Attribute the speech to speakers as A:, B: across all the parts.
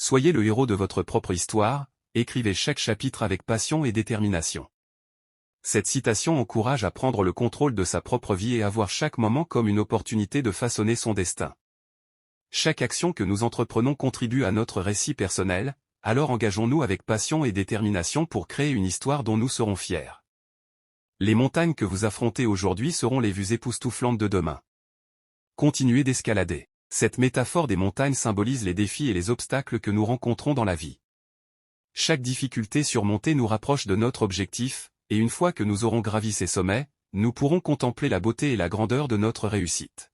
A: Soyez le héros de votre propre histoire, écrivez chaque chapitre avec passion et détermination. Cette citation encourage à prendre le contrôle de sa propre vie et à voir chaque moment comme une opportunité de façonner son destin. Chaque action que nous entreprenons contribue à notre récit personnel, alors engageons-nous avec passion et détermination pour créer une histoire dont nous serons fiers. Les montagnes que vous affrontez aujourd'hui seront les vues époustouflantes de demain. Continuez d'escalader. Cette métaphore des montagnes symbolise les défis et les obstacles que nous rencontrons dans la vie. Chaque difficulté surmontée nous rapproche de notre objectif, et une fois que nous aurons gravi ces sommets, nous pourrons contempler la beauté et la grandeur de notre réussite.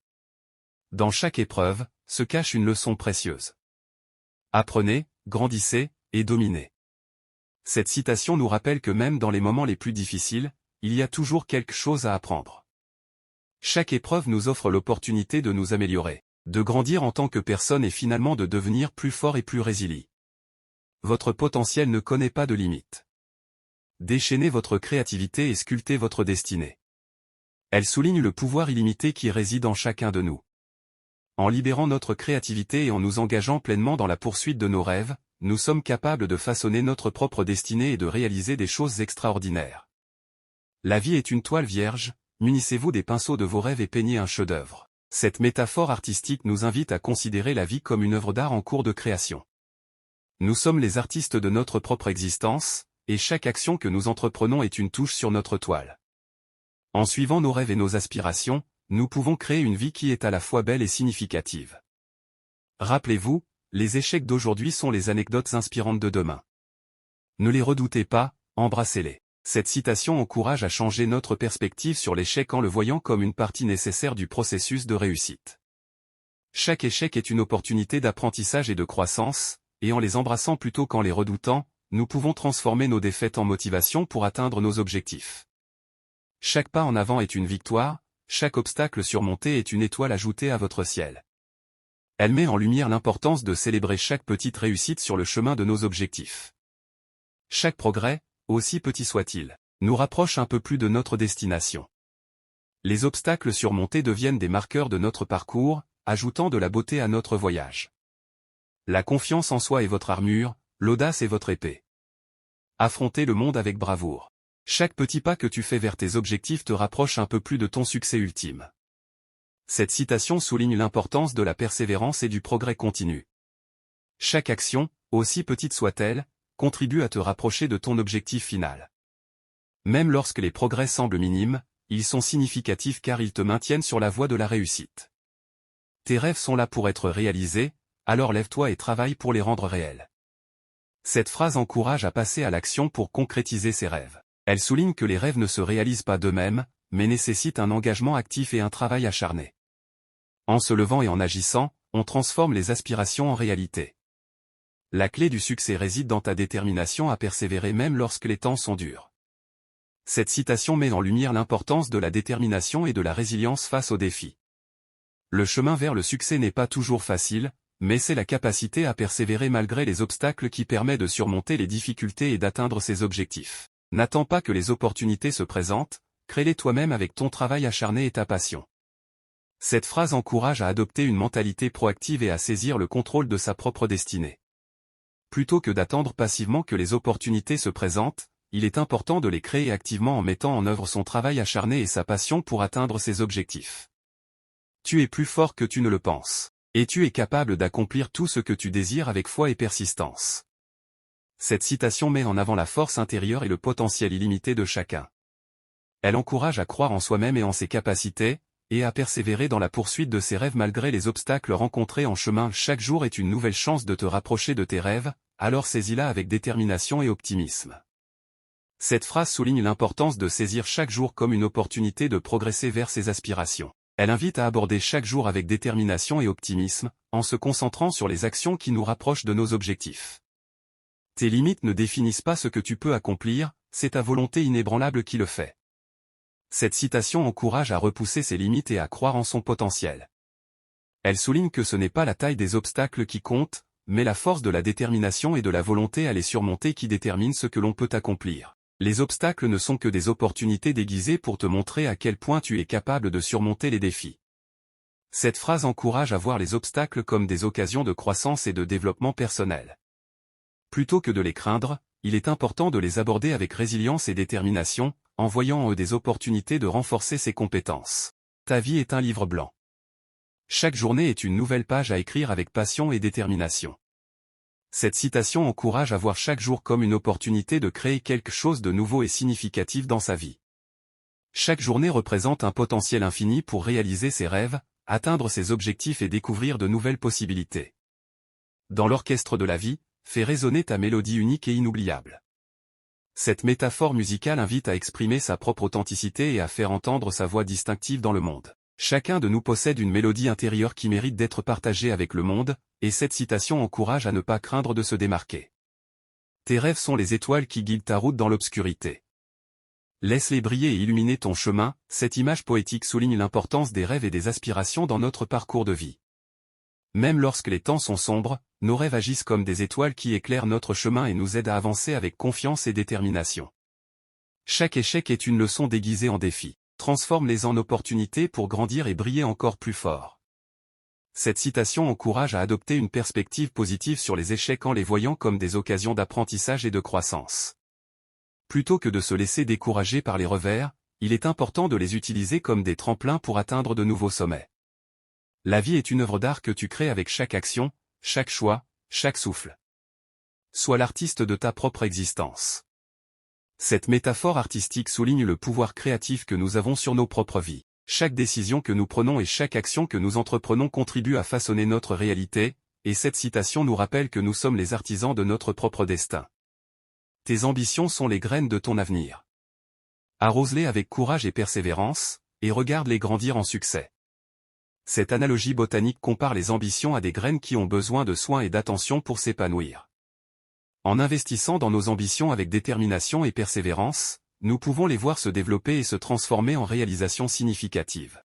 A: Dans chaque épreuve, se cache une leçon précieuse. Apprenez, grandissez, et dominez. Cette citation nous rappelle que même dans les moments les plus difficiles, il y a toujours quelque chose à apprendre. Chaque épreuve nous offre l'opportunité de nous améliorer, de grandir en tant que personne et finalement de devenir plus fort et plus résilient. Votre potentiel ne connaît pas de limite. Déchaînez votre créativité et sculptez votre destinée. Elle souligne le pouvoir illimité qui réside en chacun de nous. En libérant notre créativité et en nous engageant pleinement dans la poursuite de nos rêves, nous sommes capables de façonner notre propre destinée et de réaliser des choses extraordinaires. La vie est une toile vierge, munissez-vous des pinceaux de vos rêves et peignez un chef-d'œuvre. Cette métaphore artistique nous invite à considérer la vie comme une œuvre d'art en cours de création. Nous sommes les artistes de notre propre existence, et chaque action que nous entreprenons est une touche sur notre toile. En suivant nos rêves et nos aspirations, nous pouvons créer une vie qui est à la fois belle et significative. Rappelez-vous, les échecs d'aujourd'hui sont les anecdotes inspirantes de demain. Ne les redoutez pas, embrassez-les. Cette citation encourage à changer notre perspective sur l'échec en le voyant comme une partie nécessaire du processus de réussite. Chaque échec est une opportunité d'apprentissage et de croissance, et en les embrassant plutôt qu'en les redoutant, nous pouvons transformer nos défaites en motivation pour atteindre nos objectifs. Chaque pas en avant est une victoire, chaque obstacle surmonté est une étoile ajoutée à votre ciel. Elle met en lumière l'importance de célébrer chaque petite réussite sur le chemin de nos objectifs. Chaque progrès, aussi petit soit-il, nous rapproche un peu plus de notre destination. Les obstacles surmontés deviennent des marqueurs de notre parcours, ajoutant de la beauté à notre voyage. La confiance en soi est votre armure, l'audace est votre épée. Affrontez le monde avec bravoure. Chaque petit pas que tu fais vers tes objectifs te rapproche un peu plus de ton succès ultime. Cette citation souligne l'importance de la persévérance et du progrès continu. Chaque action, aussi petite soit-elle, contribue à te rapprocher de ton objectif final. Même lorsque les progrès semblent minimes, ils sont significatifs car ils te maintiennent sur la voie de la réussite. Tes rêves sont là pour être réalisés, alors lève-toi et travaille pour les rendre réels. Cette phrase encourage à passer à l'action pour concrétiser ses rêves. Elle souligne que les rêves ne se réalisent pas d'eux-mêmes, mais nécessitent un engagement actif et un travail acharné. En se levant et en agissant, on transforme les aspirations en réalité. La clé du succès réside dans ta détermination à persévérer même lorsque les temps sont durs. Cette citation met en lumière l'importance de la détermination et de la résilience face aux défis. Le chemin vers le succès n'est pas toujours facile, mais c'est la capacité à persévérer malgré les obstacles qui permet de surmonter les difficultés et d'atteindre ses objectifs. N'attends pas que les opportunités se présentent, crée-les toi-même avec ton travail acharné et ta passion. Cette phrase encourage à adopter une mentalité proactive et à saisir le contrôle de sa propre destinée. Plutôt que d'attendre passivement que les opportunités se présentent, il est important de les créer activement en mettant en œuvre son travail acharné et sa passion pour atteindre ses objectifs. Tu es plus fort que tu ne le penses, et tu es capable d'accomplir tout ce que tu désires avec foi et persistance. Cette citation met en avant la force intérieure et le potentiel illimité de chacun. Elle encourage à croire en soi-même et en ses capacités, et à persévérer dans la poursuite de ses rêves malgré les obstacles rencontrés en chemin. Chaque jour est une nouvelle chance de te rapprocher de tes rêves, alors saisis-la avec détermination et optimisme. Cette phrase souligne l'importance de saisir chaque jour comme une opportunité de progresser vers ses aspirations. Elle invite à aborder chaque jour avec détermination et optimisme, en se concentrant sur les actions qui nous rapprochent de nos objectifs. Tes limites ne définissent pas ce que tu peux accomplir, c'est ta volonté inébranlable qui le fait. Cette citation encourage à repousser ses limites et à croire en son potentiel. Elle souligne que ce n'est pas la taille des obstacles qui compte, mais la force de la détermination et de la volonté à les surmonter qui détermine ce que l'on peut accomplir. Les obstacles ne sont que des opportunités déguisées pour te montrer à quel point tu es capable de surmonter les défis. Cette phrase encourage à voir les obstacles comme des occasions de croissance et de développement personnel. Plutôt que de les craindre, il est important de les aborder avec résilience et détermination, en voyant en eux des opportunités de renforcer ses compétences. Ta vie est un livre blanc. Chaque journée est une nouvelle page à écrire avec passion et détermination. Cette citation encourage à voir chaque jour comme une opportunité de créer quelque chose de nouveau et significatif dans sa vie. Chaque journée représente un potentiel infini pour réaliser ses rêves, atteindre ses objectifs et découvrir de nouvelles possibilités. Dans l'orchestre de la vie, fais résonner ta mélodie unique et inoubliable. Cette métaphore musicale invite à exprimer sa propre authenticité et à faire entendre sa voix distinctive dans le monde. Chacun de nous possède une mélodie intérieure qui mérite d'être partagée avec le monde, et cette citation encourage à ne pas craindre de se démarquer. Tes rêves sont les étoiles qui guident ta route dans l'obscurité. Laisse-les briller et illuminer ton chemin. Cette image poétique souligne l'importance des rêves et des aspirations dans notre parcours de vie. Même lorsque les temps sont sombres, nos rêves agissent comme des étoiles qui éclairent notre chemin et nous aident à avancer avec confiance et détermination. Chaque échec est une leçon déguisée en défi. Transforme-les en opportunités pour grandir et briller encore plus fort. Cette citation encourage à adopter une perspective positive sur les échecs en les voyant comme des occasions d'apprentissage et de croissance. Plutôt que de se laisser décourager par les revers, il est important de les utiliser comme des tremplins pour atteindre de nouveaux sommets. La vie est une œuvre d'art que tu crées avec chaque action, chaque choix, chaque souffle. Sois l'artiste de ta propre existence. Cette métaphore artistique souligne le pouvoir créatif que nous avons sur nos propres vies. Chaque décision que nous prenons et chaque action que nous entreprenons contribue à façonner notre réalité, et cette citation nous rappelle que nous sommes les artisans de notre propre destin. Tes ambitions sont les graines de ton avenir. Arrose-les avec courage et persévérance, et regarde-les grandir en succès. Cette analogie botanique compare les ambitions à des graines qui ont besoin de soins et d'attention pour s'épanouir. En investissant dans nos ambitions avec détermination et persévérance, nous pouvons les voir se développer et se transformer en réalisations significatives.